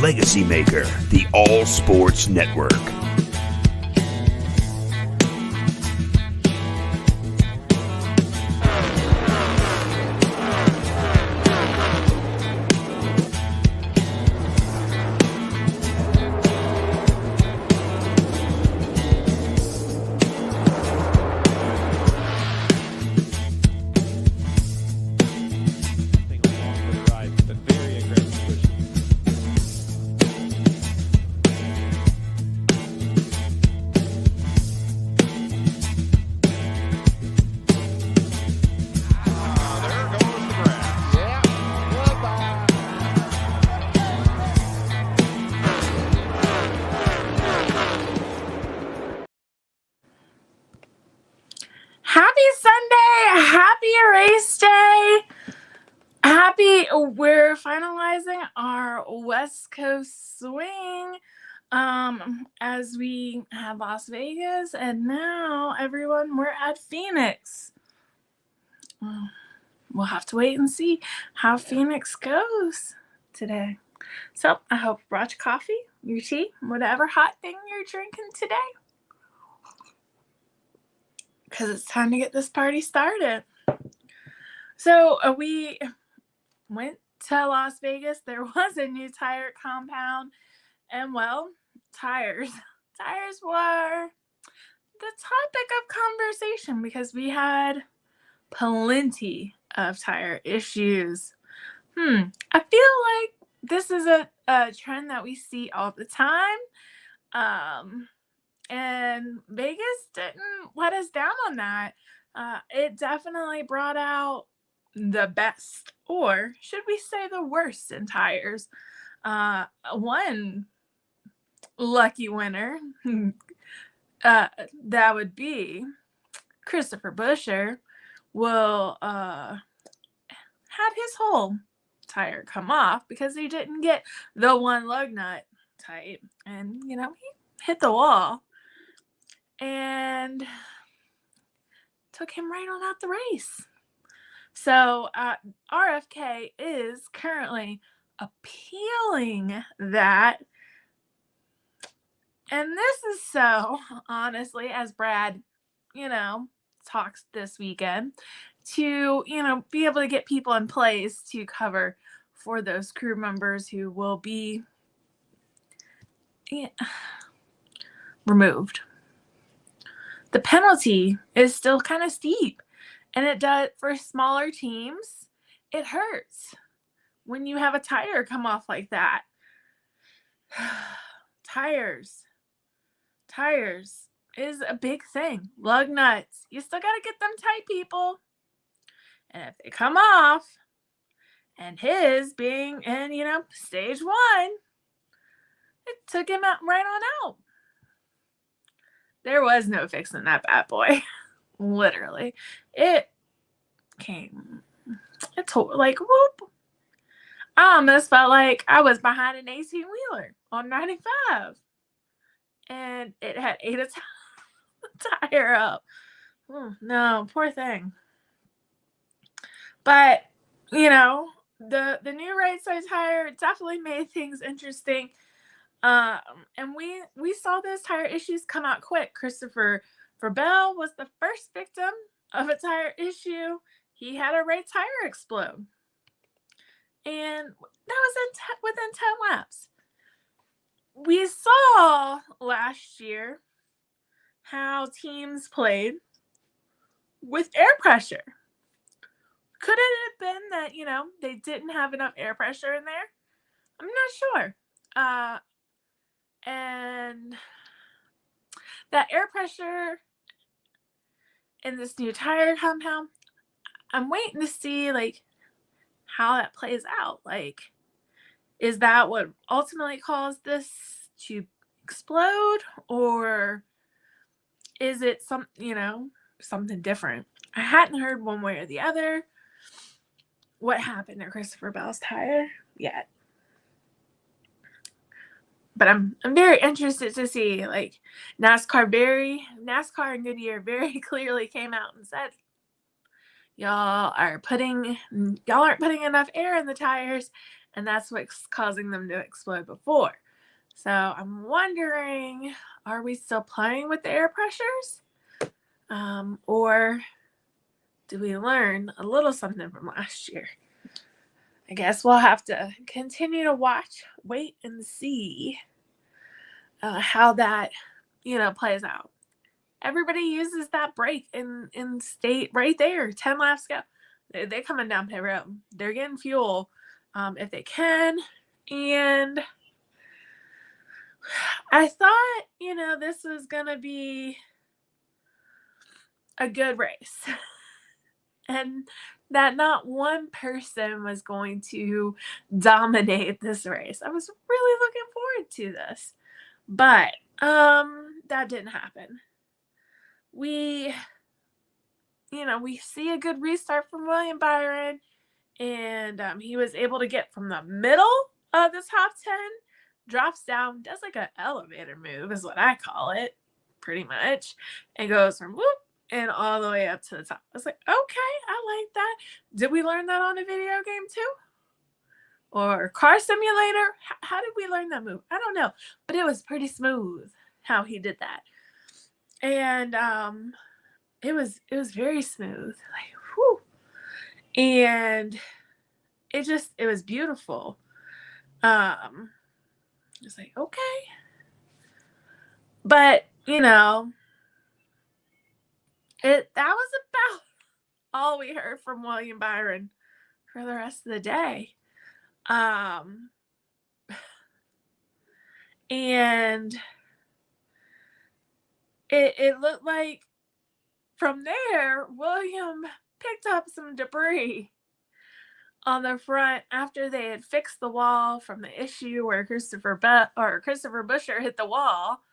Legacy Maker, the All Sports Network. Happy Sunday! Happy race day! We're finalizing our West Coast swing as we had Las Vegas, and now everyone, we're at Phoenix. We'll have to wait and see how Phoenix goes today. So I hope you brought your coffee, your tea, whatever hot thing you're drinking today, because it's time to get this party started. So we went to Las Vegas. There was a new tire compound, and well, tires were the topic of conversation because we had plenty of tire issues. I feel like this is a trend that we see all the time. And Vegas didn't let us down on that. It definitely brought out the best, or should we say the worst, in tires. One lucky winner, that would be Christopher Buescher, will had his whole tire come off because he didn't get the one lug nut tight, and he hit the wall and took him right on out the race. So RFK is currently appealing that. And this is so, honestly, as Brad, talks this weekend, to, be able to get people in place to cover for those crew members who will be removed. The penalty is still kind of steep, and it does for smaller teams. It hurts when you have a tire come off like that. Tires is a big thing. Lug nuts, you still got to get them tight, people. And if they come off, and his being in, stage 1, it took him out right on out. There was no fixing that bad boy. Literally. It told, like, whoop. I almost felt like I was behind an 18-wheeler on 95. And it had ate a tire up. Oh, no, poor thing. But, the new right side tire definitely made things interesting. And we saw those tire issues come out quick. Christopher Bell was the first victim of a tire issue. He had a right tire explode. And that was within 10 laps. We saw last year how teams played with air pressure. Could it have been that, they didn't have enough air pressure in there? I'm not sure. And that air pressure in this new tire compound, I'm waiting to see, how that plays out. Is that what ultimately caused this to explode, or is it something different? I hadn't heard one way or the other what happened to Christopher Bell's tire yet. But I'm very interested to see, NASCAR and Goodyear very clearly came out and said, y'all aren't putting enough air in the tires, and that's what's causing them to explode before. So I'm wondering, are we still playing with the air pressures? Or do we learn a little something from last year? I guess we'll have to continue to watch, wait, and see how that, plays out. Everybody uses that break in state right there. 10 laps go. They're coming down pit road. They're getting fuel if they can. And I thought, this was going to be a good race. And that not one person was going to dominate this race. I was really looking forward to this. But that didn't happen. We see a good restart from William Byron, and he was able to get from the middle of the top 10, drops down, does like an elevator move is what I call it, pretty much, and goes from whoop and all the way up to the top. I was like, okay, I like that. Did we learn that on a video game too? Or car simulator? How did we learn that move? I don't know, but it was pretty smooth how he did that. And it was very smooth, like whew. And it was beautiful. It's like, okay. But, that was about all we heard from William Byron for the rest of the day. And it looked like from there, William picked up some debris on the front after they had fixed the wall from the issue where Christopher Buescher hit the wall.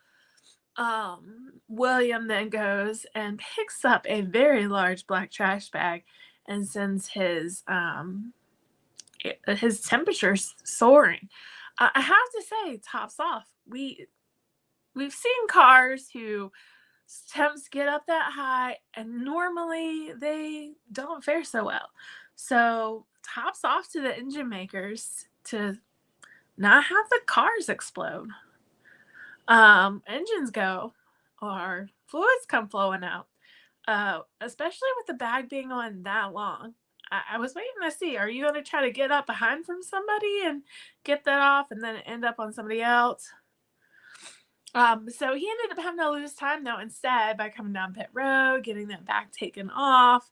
William then goes and picks up a very large black trash bag and sends his temperature soaring. I have to say, tops off. We've seen cars who temps get up that high, and normally they don't fare so well. So tops off to the engine makers to not have the cars explode. Engines go, or fluids come flowing out, especially with the bag being on that long. I was waiting to see, are you going to try to get up behind from somebody and get that off and then end up on somebody else? So he ended up having to lose time, though, instead by coming down pit road, getting that bag taken off.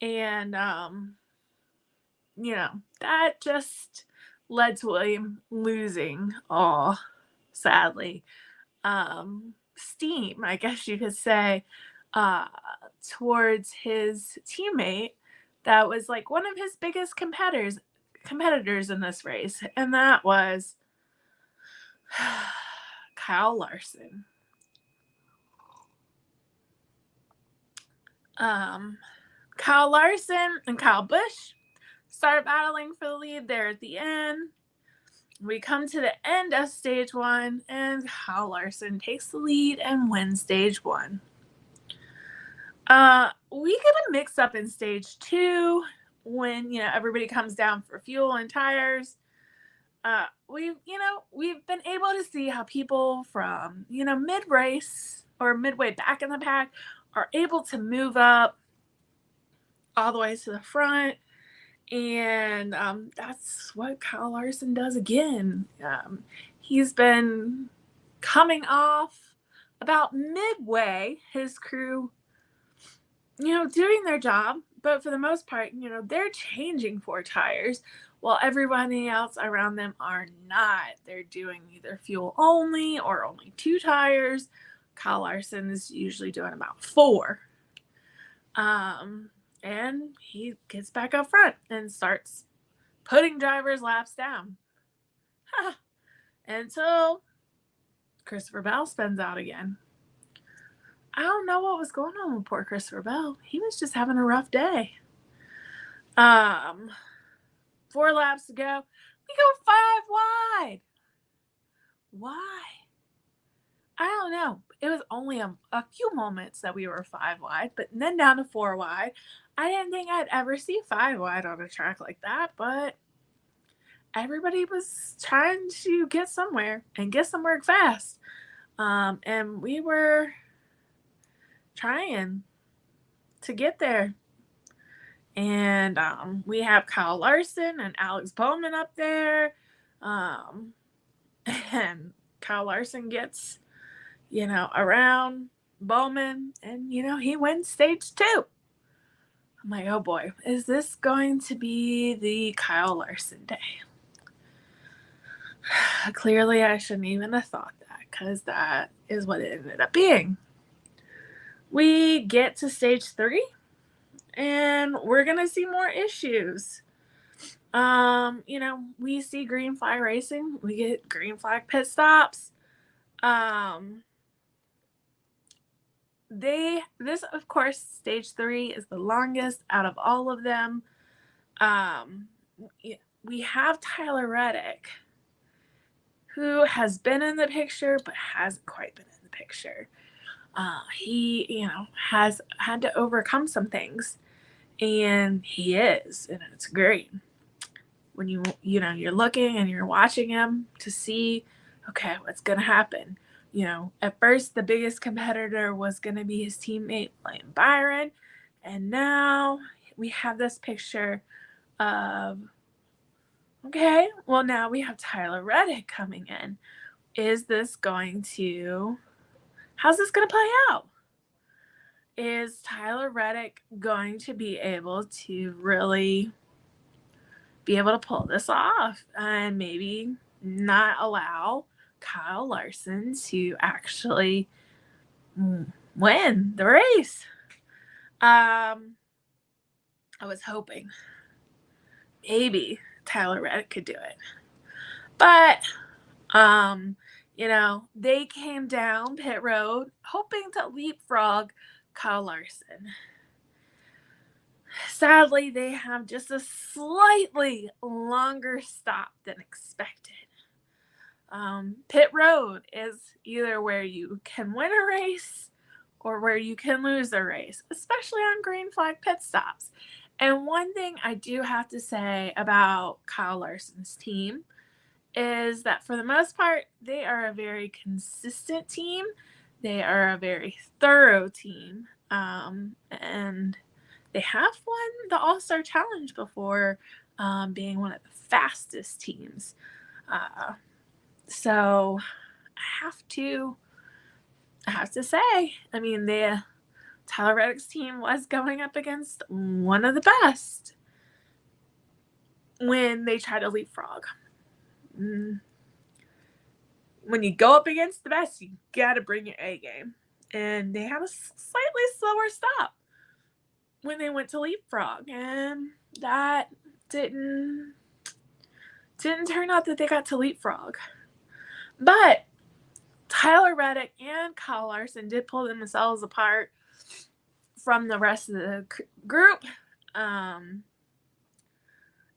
And, that just led to William losing all, sadly, steam, I guess you could say, towards his teammate that was like one of his biggest competitors in this race, and that was Kyle Larson. Kyle Larson and Kyle Busch start battling for the lead there at the end. We come to the end of stage 1, and Kyle Larson takes the lead and wins stage 1. We get a mix up in stage 2 when, everybody comes down for fuel and tires. We've been able to see how people from, mid-race or midway back in the pack are able to move up all the way to the front. And that's what Kyle Larson does again. He's been coming off about midway, his crew, doing their job. But for the most part, they're changing 4 tires while everybody else around them are not. They're doing either fuel only or only 2 tires. Kyle Larson is usually doing about 4. And he gets back up front and starts putting drivers' laps down. Until Christopher Bell spins out again. I don't know what was going on with poor Christopher Bell. He was just having a rough day. 4 laps to go. We go 5 wide. Why? I don't know. It was only a few moments that we were 5 wide, but then down to 4 wide. I didn't think I'd ever see 5 wide on a track like that, but everybody was trying to get somewhere and get somewhere fast. And we were trying to get there. And we have Kyle Larson and Alex Bowman up there. And Kyle Larson gets, around Bowman, and, he wins stage 2. I'm like, oh boy, is this going to be the Kyle Larson day? Clearly, I shouldn't even have thought that, because that is what it ended up being. We get to stage 3, and we're going to see more issues. We see green flag racing. We get green flag pit stops. This, of course, stage 3 is the longest out of all of them. We have Tyler Reddick, who has been in the picture but hasn't quite been in the picture. He, has had to overcome some things, and he is, and it's great. When you're looking and you're watching him to see, okay, what's going to happen. At first the biggest competitor was going to be his teammate, Liam Byron. And now we have this picture of, okay, well, now we have Tyler Reddick coming in. How's this going to play out? Is Tyler Reddick going to be able to really be able to pull this off and maybe not allow Kyle Larson to actually win the race? I was hoping maybe Tyler Reddick could do it, but they came down pit road hoping to leapfrog Kyle Larson. Sadly, they have just a slightly longer stop than expected. Pit road is either where you can win a race or where you can lose a race, especially on green flag pit stops. And one thing I do have to say about Kyle Larson's team is that for the most part, they are a very consistent team. They are a very thorough team. And they have won the All-Star Challenge before, being one of the fastest teams. So I have to say, Tyler Reddick's team was going up against one of the best when they try to leapfrog. When you go up against the best, you got to bring your A game. And they had a slightly slower stop when they went to leapfrog, and that didn't turn out that they got to leapfrog. But Tyler Reddick and Kyle Larson did pull themselves apart from the rest of the group.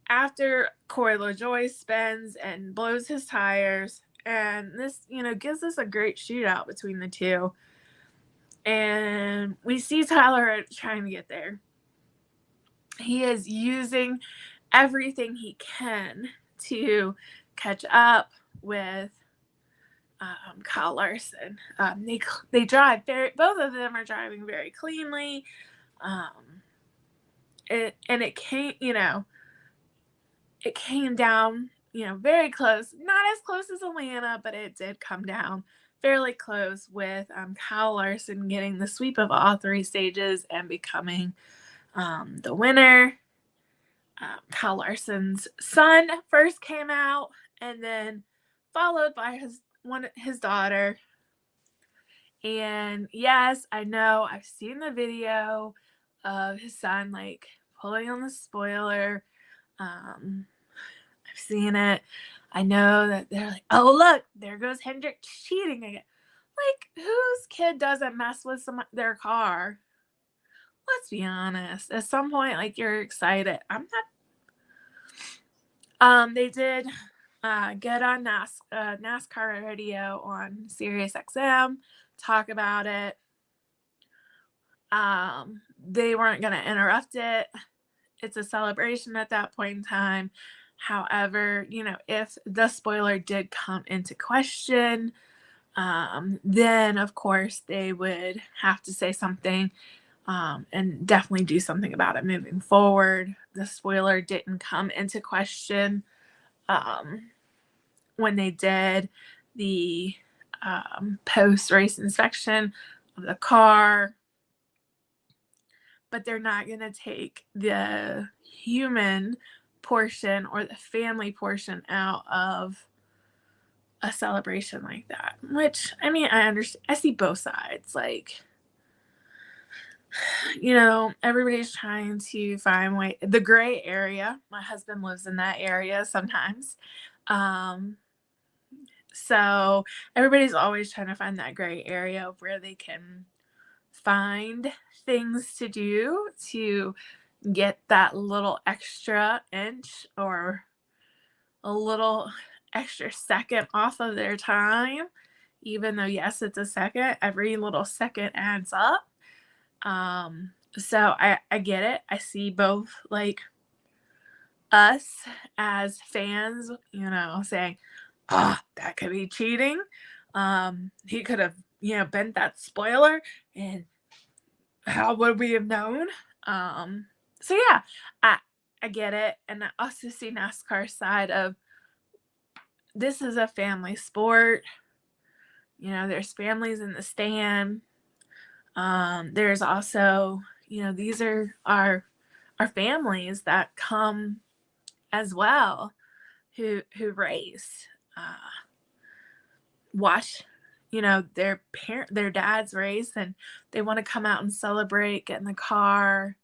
After Corey LaJoie spins and blows his tires, and this, gives us a great shootout between the two. And we see Tyler trying to get there. He is using everything he can to catch up with Kyle Larson. They drive both of them are driving very cleanly. It came down, very close. Not as close as Atlanta, but it did come down fairly close with Kyle Larson getting the sweep of all 3 stages and becoming the winner. Kyle Larson's son first came out, and then followed by his daughter. And yes, I know, I've seen the video of his son pulling on the spoiler. I've seen it. I know that they're like, oh look, there goes Hendrick cheating again. Whose kid doesn't mess with their car? Let's be honest. At some point, you're excited. I'm not. They did get on NASCAR radio on Sirius XM, talk about it. They weren't going to interrupt it. It's a celebration at that point in time. However, if the spoiler did come into question, then of course they would have to say something, and definitely do something about it moving forward. The spoiler didn't come into question when they did the post-race inspection of the car, but they're not going to take the human portion or the family portion out of a celebration like that. Which, I mean, I understand. I see both sides. Like, everybody's trying to find the gray area. My husband lives in that area sometimes. So everybody's always trying to find that gray area of where they can find things to do to get that little extra inch or a little extra second off of their time. Even though, yes, it's a second, every little second adds up. So I get it. I see both, like, us as fans, saying, that could be cheating. He could have, bent that spoiler, and how would we have known? So yeah, I get it. And I also see NASCAR side of, this is a family sport. There's families in the stand. There's also, these are our families that come as well, who race, watch, their dads race, and they want to come out and celebrate, get in the car,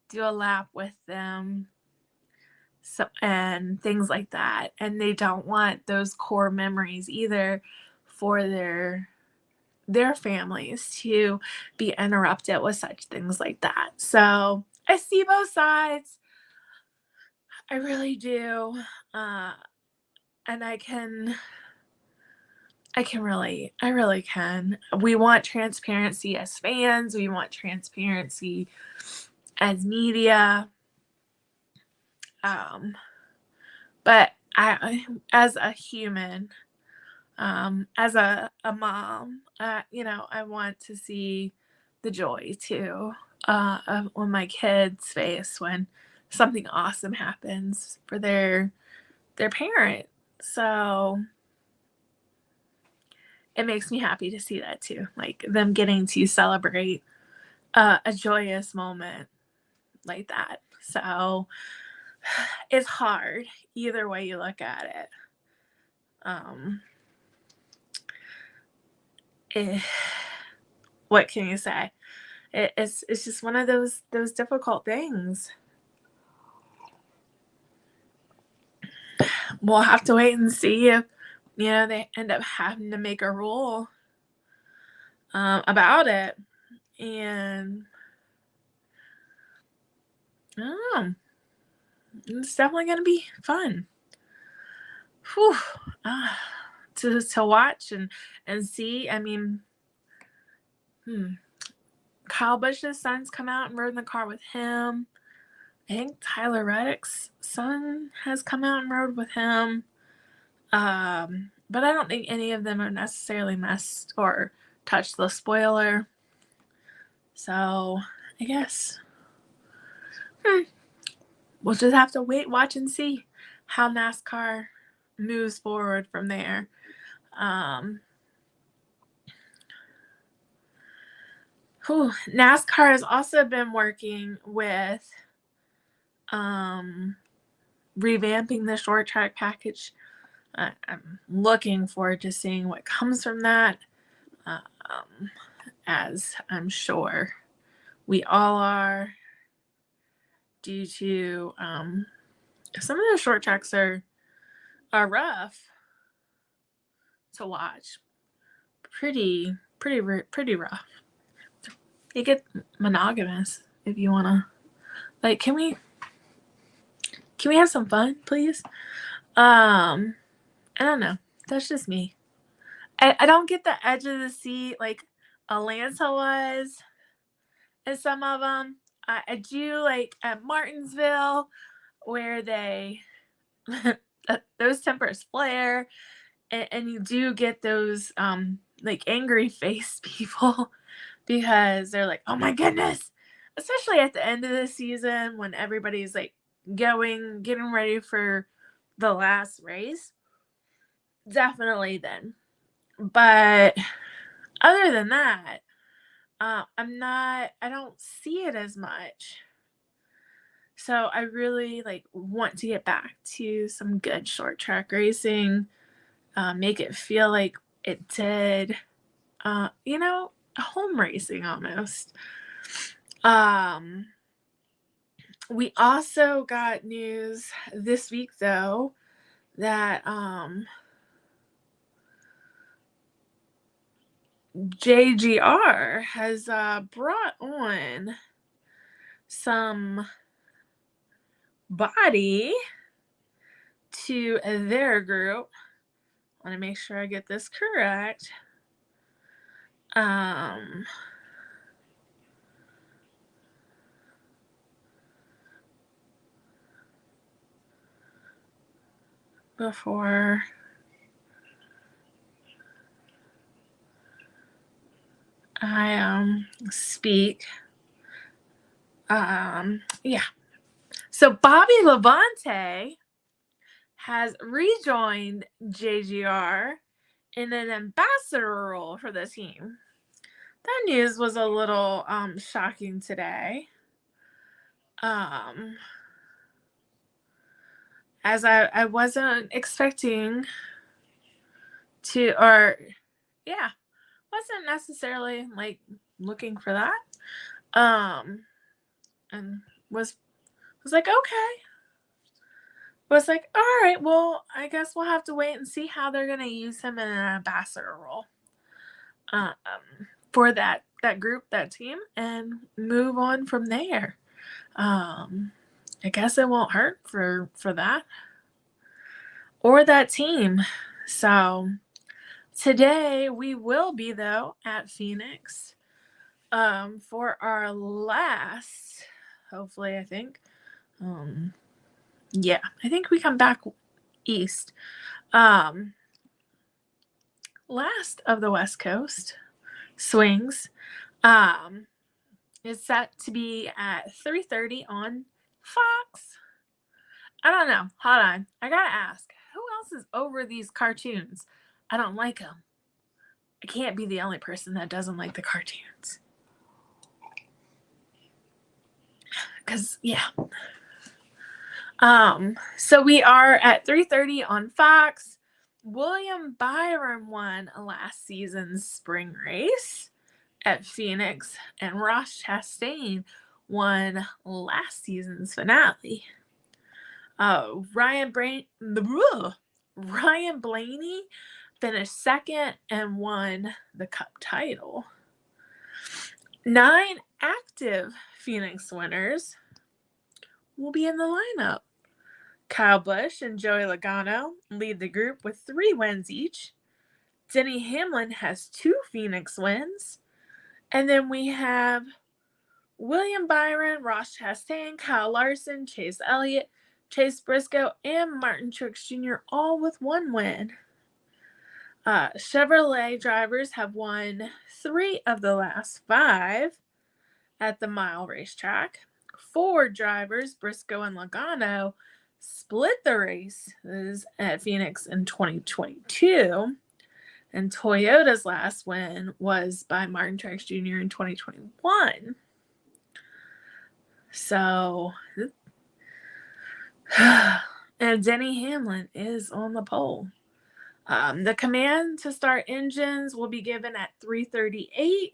do a lap with them, so, and things like that. And they don't want those core memories either for their families to be interrupted with such things like that. So I see both sides. I really do. And I really can. We want transparency as fans. We want transparency as media. But I, as a human, as a mom, I want to see the joy too, on my kids' face when something awesome happens for their parent. So it makes me happy to see that too, like them getting to celebrate a joyous moment like that. So it's hard either way you look at it. What can you say? It's just one of those difficult things. We'll have to wait and see if they end up having to make a rule about it, and it's definitely going to be fun. Whew. To watch and see. I mean, Kyle Busch's son's come out and rode in the car with him. I think Tyler Reddick's son has come out and rode with him. But I don't think any of them have necessarily messed or touched the spoiler. So I guess we'll just have to wait, watch, and see how NASCAR moves forward from there. NASCAR has also been working with revamping the short track package. I'm looking forward to seeing what comes from that, as I'm sure we all are, due to some of the short tracks are rough to watch. Pretty rough. They get monogamous if you want to. Like, can we have some fun, please? I don't know. That's just me. I don't get the edge of the seat like Atlanta was in some of them. I do like at Martinsville, where they those tempers flare, and you do get those like angry face people because they're like, oh my goodness, especially at the end of the season when everybody's like getting ready for the last race. Definitely then. But other than that, I don't see it as much. So I really want to get back to some good short track racing, make it feel like it did, home racing almost. We also got news this week though that JGR has brought on some body to their group. I want to make sure I get this correct. Before I speak. Yeah. So Bobby Labonte has rejoined JGR in an ambassador role for the team. That news was a little shocking today. As I wasn't expecting to, wasn't necessarily looking for that. And was like, okay. Was like, all right, well, I guess we'll have to wait and see how they're gonna use him in an ambassador role for that group, that team, and move on from there. I guess it won't hurt for that or that team. So today we will be though at Phoenix for our last, hopefully, I think. I think we come back east. Last of the West Coast swings is set to be at 3:30 on Fox. I don't know. Hold on. I gotta ask, who else is over these cartoons? I don't like them. I can't be the only person that doesn't like the cartoons. Because, yeah. So we are at 3:30 on Fox. William Byron won last season's spring race at Phoenix, and Ross Chastain won last season's finale. Ryan Blaney finished second and won the Cup title. 9 active Phoenix winners will be in the lineup. Kyle Busch and Joey Logano lead the group with 3 wins each. Denny Hamlin has 2 Phoenix wins. And then we have William Byron, Ross Chastain, Kyle Larson, Chase Elliott, Chase Briscoe, and Martin Truex Jr. all with 1 win. Chevrolet drivers have won 3 of the last 5 at the mile racetrack. Ford drivers, Briscoe and Logano, split the races at Phoenix in 2022. And Toyota's last win was by Martin Truex Jr. in 2021. So, and Denny Hamlin is on the pole. The command to start engines will be given at 3:38.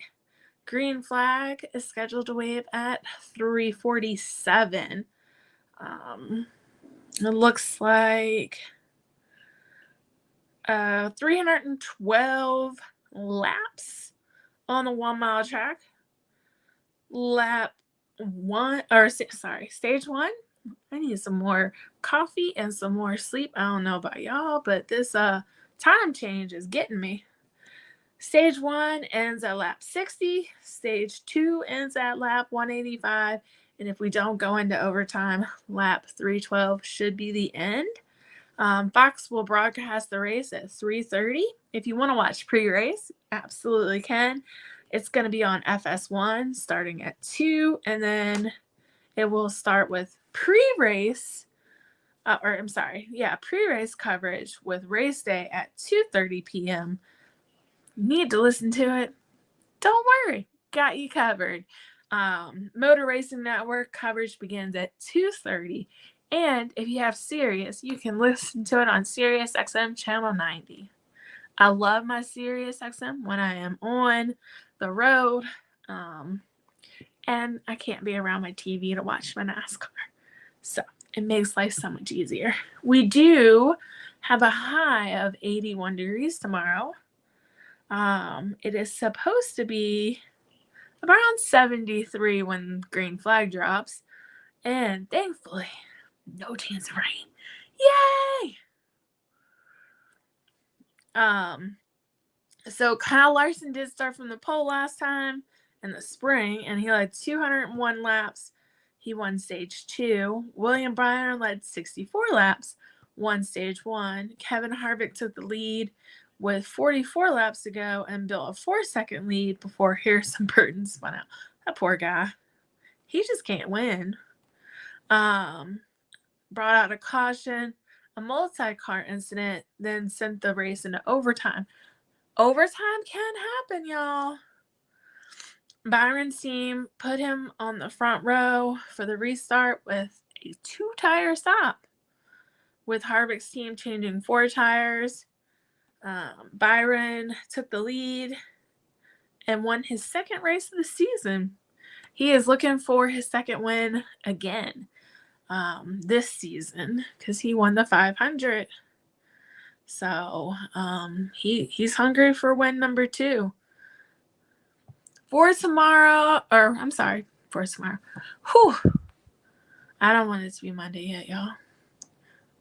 Green flag is scheduled to wave at 3:47. It looks like 312 laps on the 1 mile track. Stage 1. I need some more coffee and some more sleep. I don't know about y'all, but this time change is getting me. Stage 1 ends at lap 60. Stage 2 ends at lap 185. And if we don't go into overtime, lap 312 should be the end. Fox will broadcast the race at 3:30. If you want to watch pre-race, absolutely can. It's going to be on FS1 starting at 2, and then it will start with pre-race coverage with race day at 2:30 p.m. Need to listen to it? Don't worry, got you covered. Motor Racing Network coverage begins at 2:30, and if you have Sirius, you can listen to it on Sirius XM channel 90. I love my Sirius XM when I am on the road, and I can't be around my TV to watch my NASCAR. So it makes life so much easier. We do have a high of 81 degrees tomorrow. It is supposed to be around 73 when green flag drops, and thankfully, no chance of rain. Yay! So Kyle Larson did start from the pole last time in the spring, and he led 201 laps. He won stage 2. William Byron led 64 laps, won stage 1. Kevin Harvick took the lead with 44 laps to go and built a 4-second lead before Harrison Burton spun out. That poor guy. He just can't win. Brought out a caution, a multi-car incident, then sent the race into overtime. Overtime can happen, y'all. Byron's team put him on the front row for the restart with a 2-tire stop, with Harvick's team changing 4 tires. Byron took the lead and won his second race of the season. He is looking for his second win again this season because he won the 500. So he's hungry for win number 2. For tomorrow. Whew. I don't want it to be Monday yet, y'all.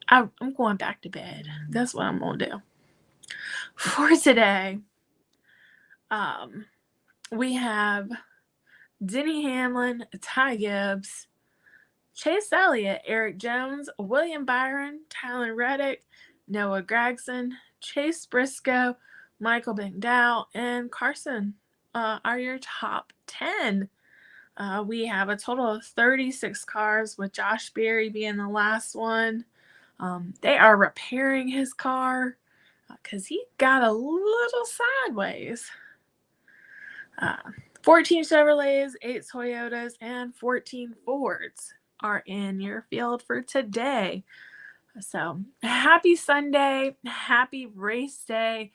I'm going back to bed. That's what I'm going to do. For today, we have Denny Hamlin, Ty Gibbs, Chase Elliott, Eric Jones, William Byron, Tyler Reddick, Noah Gragson, Chase Briscoe, Michael McDowell, and Carson are your top 10. We have a total of 36 cars, with Josh Berry being the last one. They are repairing his car because he got a little sideways. 14 Chevrolets, 8 Toyotas, and 14 Fords are in your field for today. So happy Sunday, happy race day.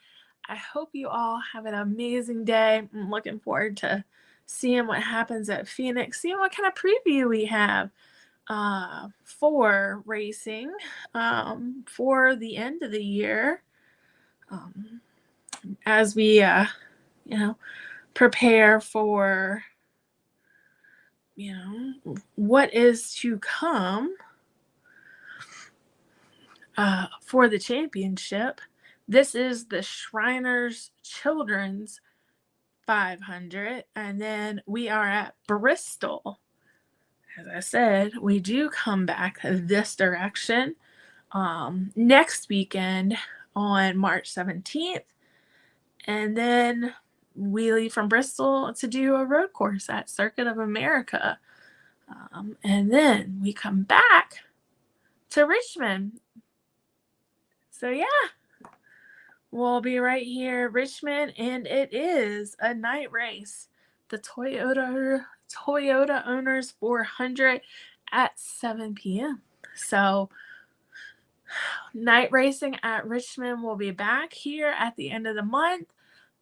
I hope you all have an amazing day. I'm looking forward to seeing what happens at Phoenix, seeing what kind of preview we have for racing for the end of the year as we prepare for what is to come for the championship. This is the Shriners Children's 500, and then we are at Bristol. As I said, we do come back this direction next weekend on March 17th, and then we leave from Bristol to do a road course at Circuit of America, and then we come back to Richmond. So yeah, we'll be right here, Richmond, and it is a night race, the Toyota Owners 400 at 7 p.m. So night racing at Richmond will be back here at the end of the month.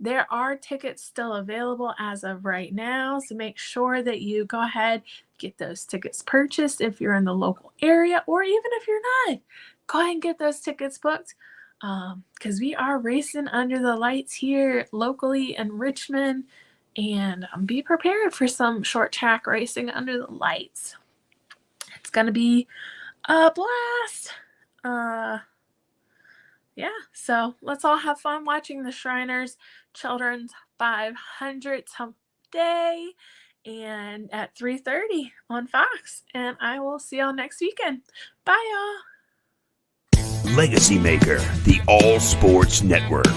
There are tickets still available as of right now, so make sure that you go ahead, get those tickets purchased if you're in the local area, or even if you're not, go ahead and get those tickets booked because we are racing under the lights here locally in Richmond, and be prepared for some short track racing under the lights. It's going to be a blast. Yeah, so let's all have fun watching the Shriners Children's 500 today and at 3:30 on Fox. And I will see y'all next weekend. Bye, y'all. Legacy Maker, the All Sports Network.